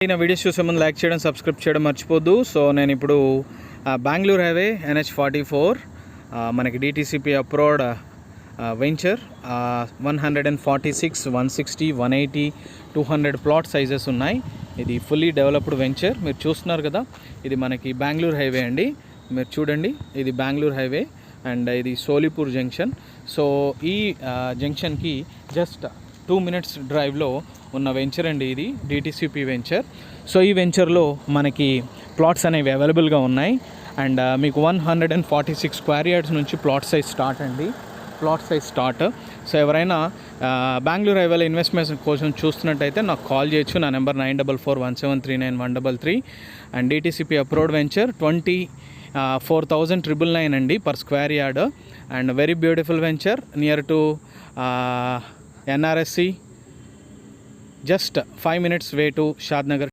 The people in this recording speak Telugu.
నా వీడియోస్ చూసే ముందు లైక్ చేయడం, సబ్స్క్రైబ్ చేయడం మర్చిపోద్దు. సో నేను ఇప్పుడు బెంగళూరు హైవే NH44 మనకి DTCP approved venture 146, 160, 180, 200 plot sizes ఉన్నాయి. ఇది ఫుల్లీ డెవలప్డ్ వెంచర్. మీరు చూస్తున్నారు కదా, ఇది మనకి బెంగళూరు హైవే అండి. మీరు చూడండి, ఇది బెంగళూరు హైవే అండ్ ఇది సోలిపూర్ జంక్షన్. సో ఈ జంక్షన్కి జస్ట్ 2 minutes డ్రైవ్లో ఉన్న వెంచర్ అండి ఇది, DTCP వెంచర్. సో ఈ వెంచర్లో మనకి ప్లాట్స్ అనేవి అవైలబుల్గా ఉన్నాయి అండ్ మీకు 146 స్క్వేర్ యార్డ్స్ నుంచి ప్లాట్ సైజ్ స్టార్ట్ అండి. Plot size start. సో ఎవరైనా బెంగళూరు హైవేలో ఇన్వెస్ట్మెంట్ కోసం చూస్తున్నట్టయితే నాకు కాల్ చేయొచ్చు. నా number 9441739133 and DTCP approved venture 24,999 అండి per square yard and very beautiful venture near to NRSC. Just 5 minutes way to Shadnagar.